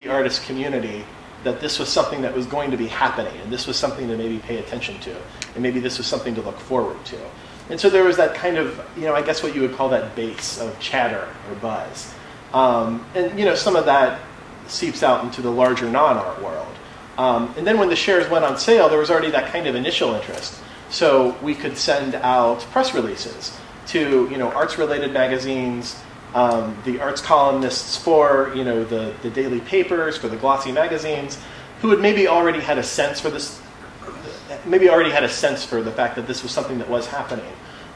the artist community that this was something that was going to be happening, and this was something to maybe pay attention to, and maybe this was something to look forward to. And so there was that kind of, I guess what you would call that base of chatter or buzz. And some of that seeps out into the larger non-art world. And then when the shares went on sale, there was already that kind of initial interest. So we could send out press releases to arts-related magazines, the arts columnists for the daily papers, for the glossy magazines, who had maybe already had a sense for this, maybe already had a sense for the fact that this was something that was happening.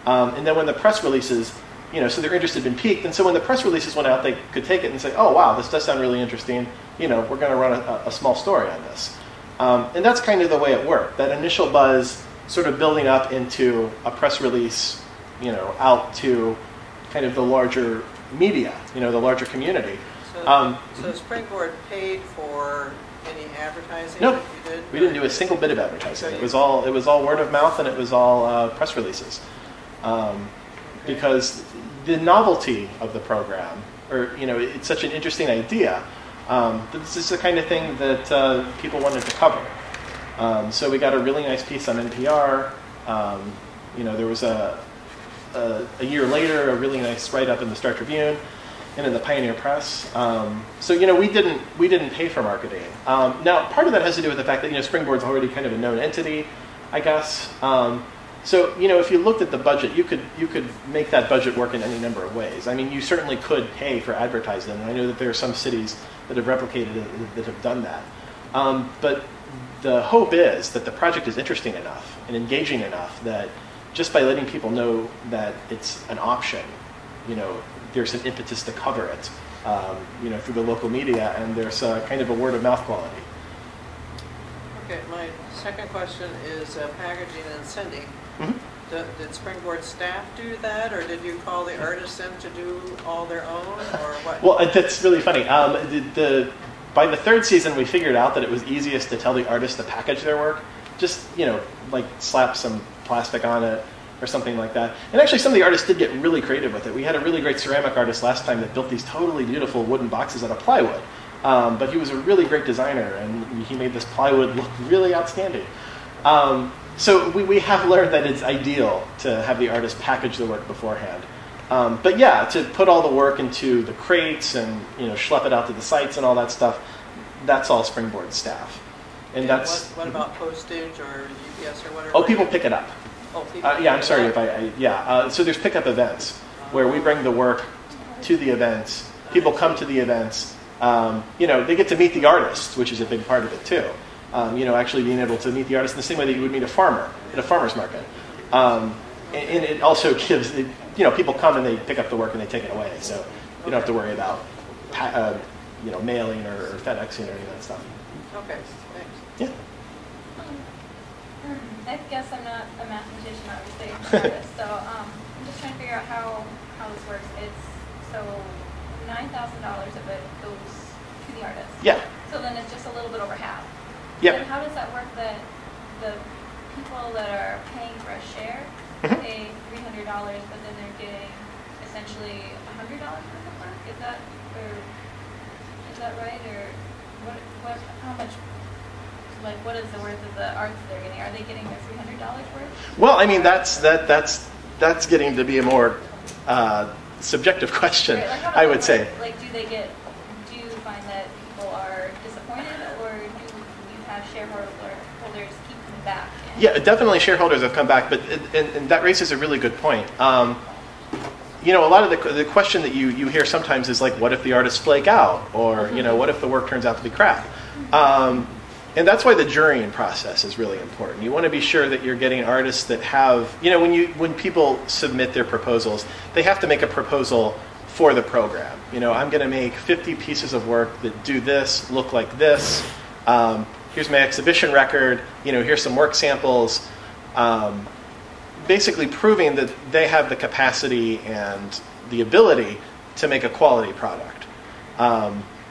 And then when the press releases, so their interest had been piqued, and so when the press releases went out, they could take it and say, oh wow, this does sound really interesting. We're going to run a small story on this. And that's kind of the way it worked. That initial buzz sort of building up into a press release, out to kind of the larger media, the larger community. So Springboard paid for any advertising? No, that you did? We didn't do a single bit of advertising. It was all word of mouth, and it was all press releases. Because the novelty of the program, or it's such an interesting idea. This is the kind of thing that people wanted to cover. So we got a really nice piece on NPR. There was a year later a really nice write-up in the Star Tribune and in the Pioneer Press. So we didn't pay for marketing. Now part of that has to do with the fact that Springboard's already kind of a known entity, I guess. So if you looked at the budget, you could make that budget work in any number of ways. I mean, you certainly could pay for advertising, and I know that there are some cities that have replicated it that have done that. But the hope is that the project is interesting enough and engaging enough that just by letting people know that it's an option, there's an impetus to cover it, through the local media, and there's kind of a word of mouth quality. Okay, my second question is packaging and sending. Mm-hmm. Did Springboard staff do that, or did you call the artists in to do all their own, or what? Well, that's really funny. By the third season, we figured out that it was easiest to tell the artists to package their work. Just, like slap some plastic on it or something like that. And actually, some of the artists did get really creative with it. We had a really great ceramic artist last time that built these totally beautiful wooden boxes out of plywood. But he was a really great designer, and he made this plywood look really outstanding. So we have learned that it's ideal to have the artist package the work beforehand. But yeah, to put all the work into the crates and schlep it out to the sites and all that stuff, that's all Springboard staff. And that's what about postage or UPS or whatever? Oh, people pick it up. Oh, people. Yeah, I'm sorry if so there's pickup events where we bring the work to the events. People come to the events. They get to meet the artists, which is a big part of it too. Actually being able to meet the artist in the same way that you would meet a farmer at a farmer's market. And it also gives, people come and they pick up the work and they take it away. So you don't have to worry about, mailing or FedExing or any of that stuff. Okay, thanks. Yeah. I guess I'm not a mathematician, obviously, I'm an artist. So I'm just trying to figure out how this works. So $9,000 of it goes to the artist. Yeah. So then it's just a little bit over half. Yeah. Then how does that work that the people that are paying for a share pay $300, but then they're getting essentially $100 worth of work? Is that right? Or how much, what is the worth of the art that they're getting? Are they getting their $300 worth? Well, I mean, that's getting to be a more subjective question, right, I would say. Do you find that people are disappointed, or do you have shareholders keep coming back? Yeah, definitely shareholders have come back, but and that raises a really good point. A lot of the question that you hear sometimes is like, what if the artists flake out? Or, what if the work turns out to be crap? And that's why the jurying process is really important. You want to be sure that you're getting artists that have, when people submit their proposals, they have to make a proposal for the program. I'm going to make 50 pieces of work that do this, look like this. Here's my exhibition record. Here's some work samples. Basically proving that they have the capacity and the ability to make a quality product.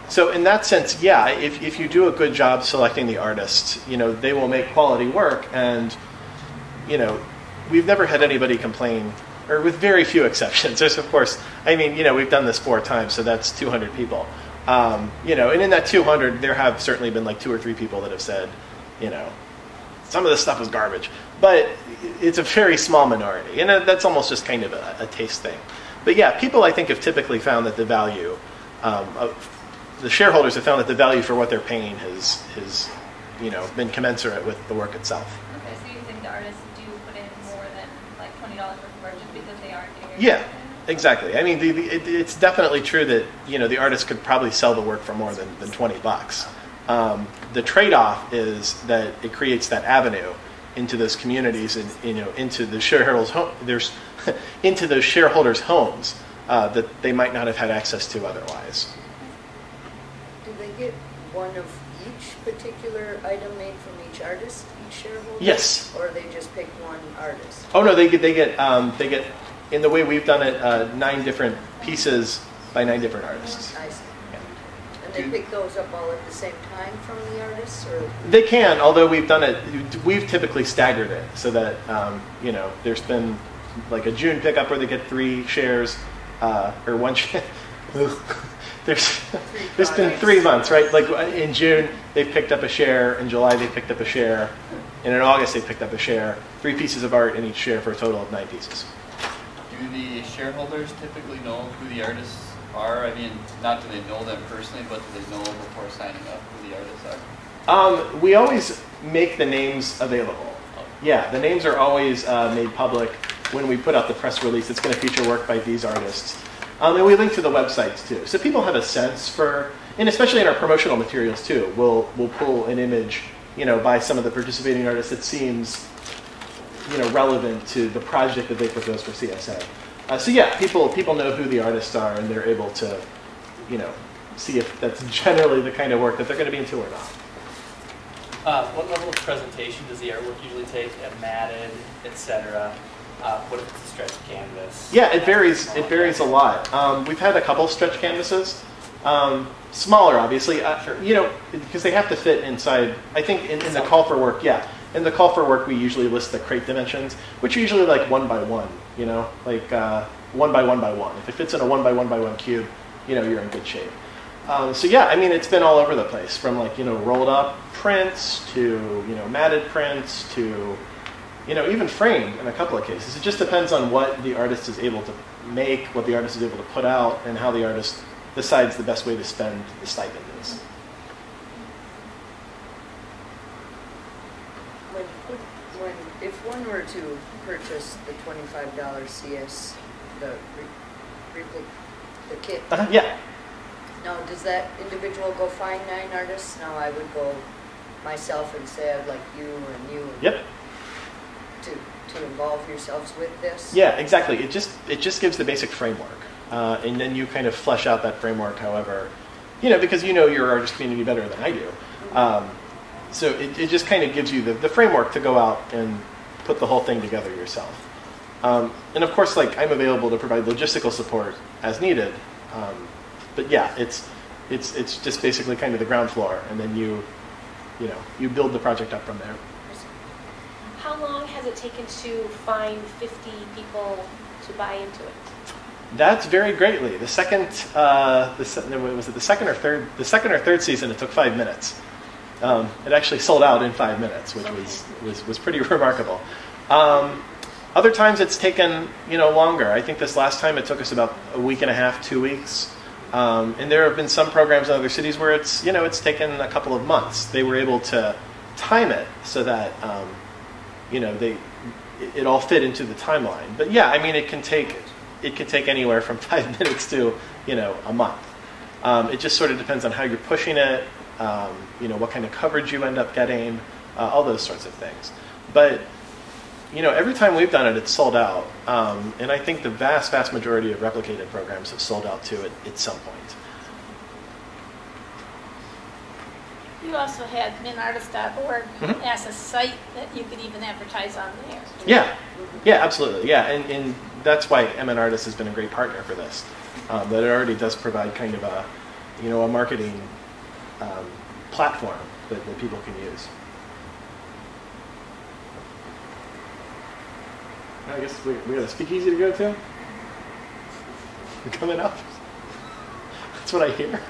So in that sense, yeah, if you do a good job selecting the artists, they will make quality work. And, we've never had anybody complain, or with very few exceptions. There's, of course, we've done this 4 times, so that's 200 people. You know, and in that 200, there have certainly been like 2 or 3 people that have said, you know, some of this stuff is garbage. But it's a very small minority, and that's almost just kind of a taste thing. But yeah, people I think have typically found that the value, the shareholders have found that the value for what they're paying has you know, been commensurate with the work itself. Okay, so you think the artists do put in more than like $20 worth of work just because they aren't doing it? Yeah, exactly. I mean, it's definitely true that, you know, the artist could probably sell the work for more than $20. The trade-off is that it creates that avenue into those communities and, you know, into the shareholders' into those shareholders' homes that they might not have had access to otherwise. Do they get one of each particular item made from each artist, each shareholder? Yes. Or they just pick one artist? Oh no, they get in the way we've done it 9 different pieces by 9 different artists. I see. Yeah. And they pick those up all at the same time from the artists, or? They can, although we've typically staggered it so that you know, there's been like a June pickup where they get 3 shares or 1 share. There's been 3 months, right? Like in June they picked up a share, in July they picked up a share, and in August they picked up a share. 3 pieces of art in each share for a total of 9 pieces. Do the shareholders typically know who the artists are? I mean, not do they know them personally, but do they know before signing up who the artists are? We always make the names available. Yeah, the names are always made public when we put out the press release. It's going to feature work by these artists. And we link to the websites too. So people have a sense for, and especially in our promotional materials too, we'll pull an image, you know, by some of the participating artists that seems, you know, relevant to the project that they proposed for CSA. So yeah, people know who the artists are, and they're able to, you know, see if that's generally the kind of work that they're going to be into or not. What level of presentation does the artwork usually take at matted, etc.? What if it's a stretched canvas? Yeah, it varies. It varies a lot. We've had a couple stretch canvases, smaller, obviously. Sure. You know, because they have to fit inside. I think in the call for work, yeah. In the call for work, we usually list the crate dimensions, which are usually like 1 by 1. You know, like 1 by 1 by 1. If it fits in a 1 by 1 by 1 cube, you know, you're in good shape. So yeah, I mean, it's been all over the place, from like, you know, rolled up prints to, you know, matted prints to, you know, even framed in a couple of cases. It just depends on what the artist is able to make, what the artist is able to put out, and how the artist decides the best way to spend the stipend is. If one were to purchase the $25 CS, the kit, Yeah. now does that individual go find 9 artists? Now I would go myself and say I'd like you and you and Yep. to involve yourselves with this? Yeah, exactly. It just gives the basic framework, and then you kind of flesh out that framework. However, you know, because you know your artist community better than I do, so it just kind of gives you the framework to go out and put the whole thing together yourself. And of course, like, I'm available to provide logistical support as needed. But yeah, it's just basically kind of the ground floor, and then you build the project up from there. How long has it taken to find 50 people to buy into it? That's varied greatly. The second or third season, it took 5 minutes. It actually sold out in 5 minutes, which was pretty remarkable. Other times it's taken, you know, longer. I think this last time it took us about a week and a half, 2 weeks. And there have been some programs in other cities where it's taken a couple of months. They were able to time it so that it all fit into the timeline. But yeah, I mean, it can take anywhere from 5 minutes to, you know, a month. It just sort of depends on how you're pushing it, you know, what kind of coverage you end up getting, all those sorts of things. But, you know, every time we've done it, it's sold out. And I think the vast, vast majority of replicated programs have sold out too at some point. You also had minartist.org as a site that you could even advertise on there. Yeah, absolutely. Yeah, and that's why MN Artist has been a great partner for this. That it already does provide kind of a marketing platform that people can use. I guess we got a speakeasy to go to. We're coming up. That's what I hear.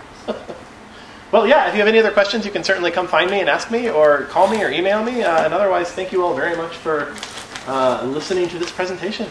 Well, yeah, if you have any other questions, you can certainly come find me and ask me, or call me or email me. And otherwise, thank you all very much for listening to this presentation.